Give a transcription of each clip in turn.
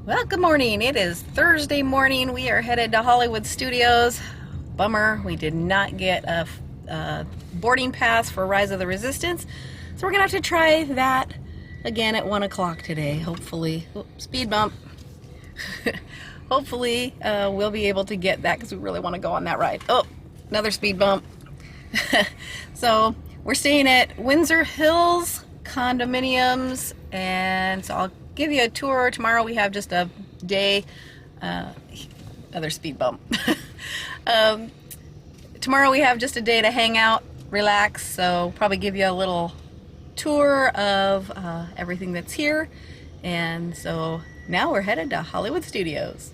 Well, good morning. It is Thursday morning. We are headed to Hollywood Studios. Bummer, we did not get a boarding pass for Rise of the Resistance, so we're gonna have to try that again at 1 o'clock today. Hopefully, speed bump. Hopefully, we'll be able to get that because we really want to go on that ride. Oh, another speed bump. So we're staying at Windsor Hills condominiums, and so I'll give you a tour. Tomorrow we have just a day, another speed bump. Tomorrow we have just a day to hang out, relax, so probably give you a little tour of everything that's here. And so now we're headed to Hollywood Studios.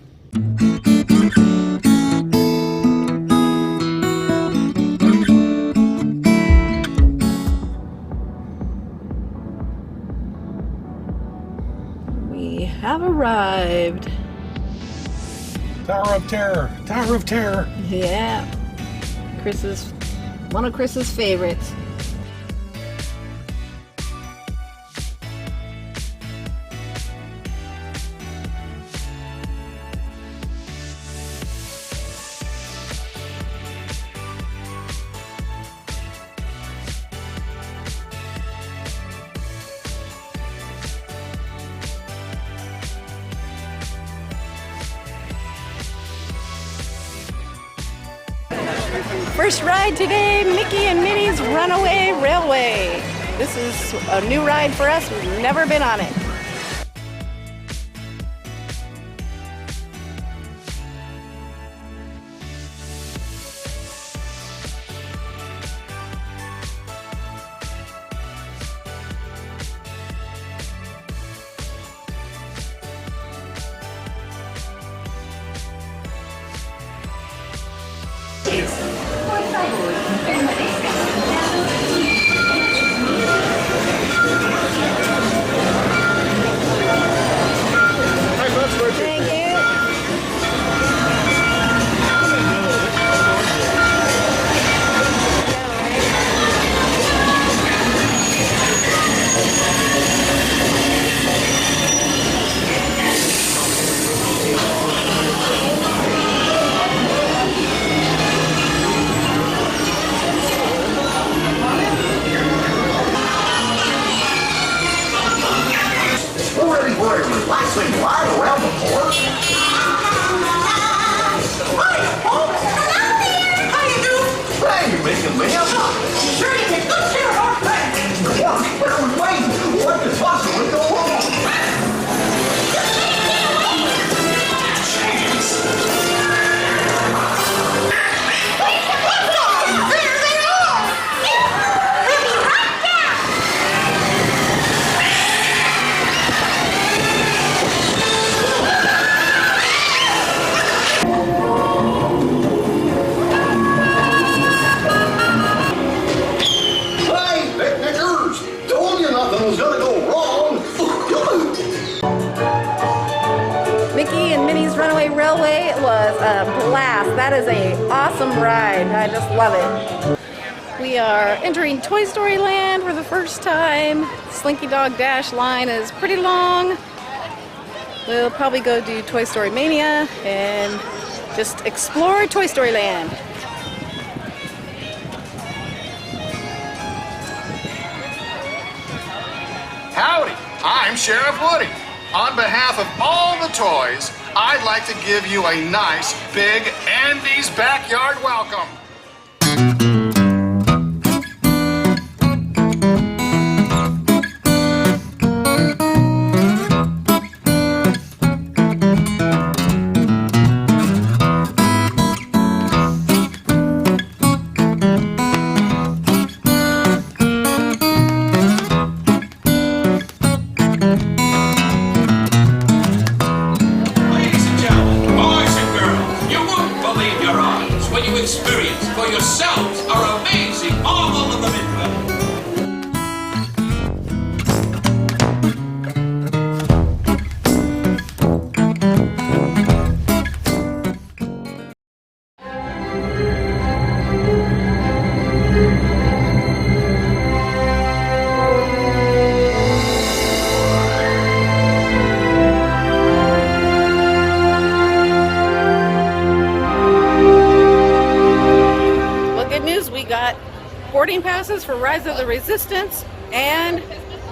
We have arrived. Tower of Terror. Tower of Terror. Yeah. One of Chris's favorites. First ride today, Mickey and Minnie's Runaway Railway. This is a new ride for us. We've never been on it. Thank you. Already for a relaxing ride around the park? Hi, folks! Hello there! How you doing? Hey, Mickey, ma'am! Sure, you can good share our thing! Come on, bear with me! What could possibly go wrong? There they are! We'll be right down! Hey, picnickers! Told you nothing was gonna go wrong! Mickey and Minnie's Runaway Railway was a blast. That is an awesome ride. I just love it. We are entering Toy Story Land for the first time. Slinky Dog Dash line is pretty long. We'll probably go do Toy Story Mania and just explore Toy Story Land. Howdy, I'm Sheriff Woody. On behalf of all the toys, I'd like to give you a nice, big Andy's Backyard welcome. Ladies and gentlemen, boys and girls, you won't believe your eyes when you experience boarding passes for Rise of the Resistance, and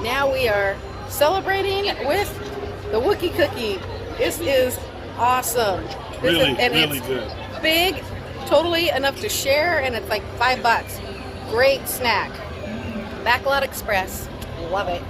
now we are celebrating with the Wookiee Cookie. This is awesome. Really it's good. Big, totally enough to share, and it's like $5. Great snack. Backlot Express. Love it.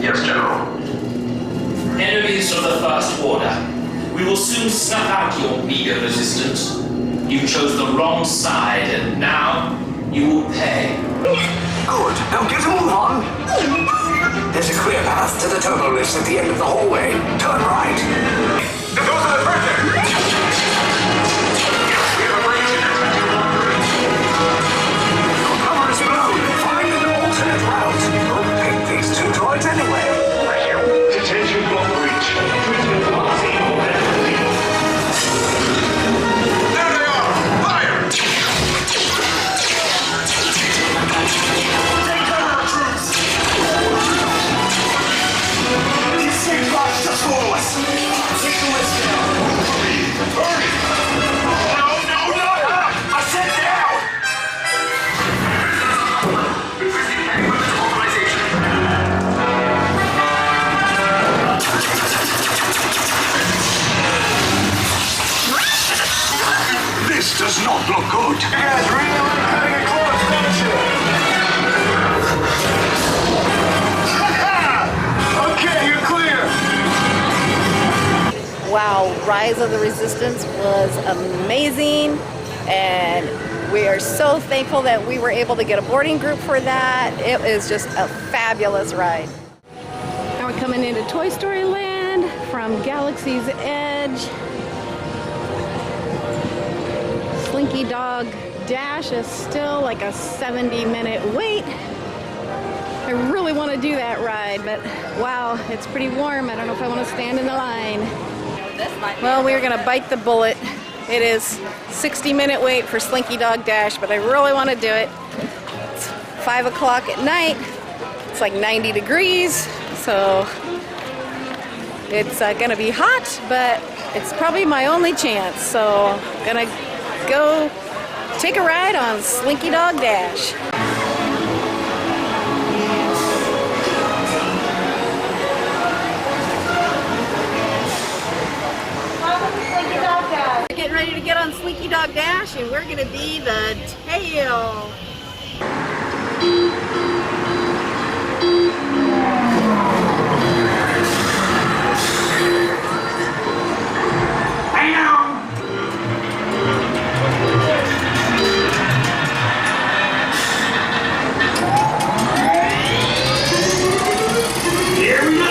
Yes, General. Enemies of the First Order, we will soon snuff out your meager resistance. You chose the wrong side, and now you will pay. Good. Now get a move on. There's a clear path to the turbo lifts at the end of the hallway. Turn right. Go to the further. We have a breach in your cover is blown. Find an alternate route. Don't pick these two droids anyway. Detention block breach. There they are! Fire! Take cover, troops! These six blocks just follow us. Take the list down. Hurry! No! I said down! This does not look good. You guys really like cutting it close, don't you? Okay, you're clear. Wow, Rise of the Resistance was amazing, and we are so thankful that we were able to get a boarding group for that. It was just a fabulous ride. Now we're coming into Toy Story Land from Galaxy's Edge. Slinky Dog Dash is still like a 70-minute wait. I really want to do that ride, but wow, it's pretty warm. I don't know if I want to stand in the line. Well, we're gonna bite the bullet. It is 60-minute wait for Slinky Dog Dash, but I really want to do it. It's 5 o'clock at night. It's like 90 degrees, so it's gonna be hot, but it's probably my only chance. So I'm gonna go take a ride on Slinky Dog Dash. We're getting ready to get on Slinky Dog Dash, and we're gonna be the tail. Here we go.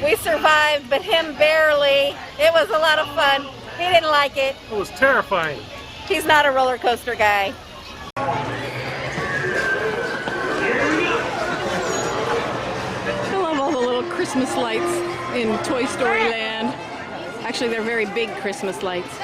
We survived, but him barely. It was a lot of fun. He didn't like it. It was terrifying. He's not a roller coaster guy. I love all the little Christmas lights in Toy Story Land. Actually, they're very big Christmas lights.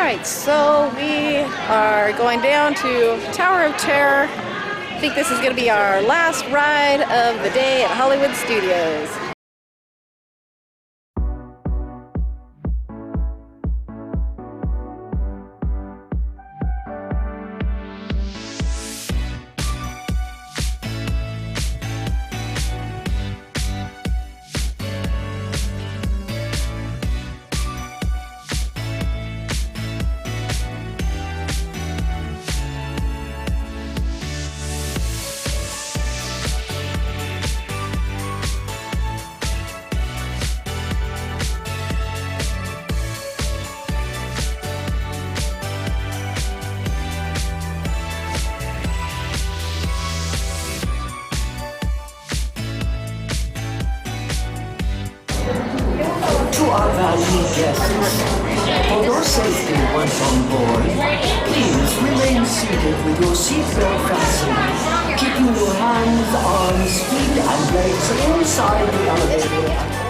Alright, so we are going down to Tower of Terror. I think this is going to be our last ride of the day at Hollywood Studios. To our valued guests, for your safety once on board, please remain seated with your seatbelt fastened, keeping your hands, arms, feet, and legs inside the elevator.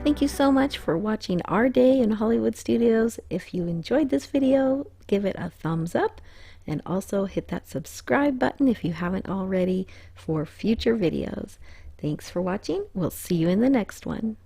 Thank you so much for watching our day in Hollywood Studios. If you enjoyed this video, give it a thumbs up and also hit that subscribe button if you haven't already for future videos. Thanks for watching. We'll see you in the next one.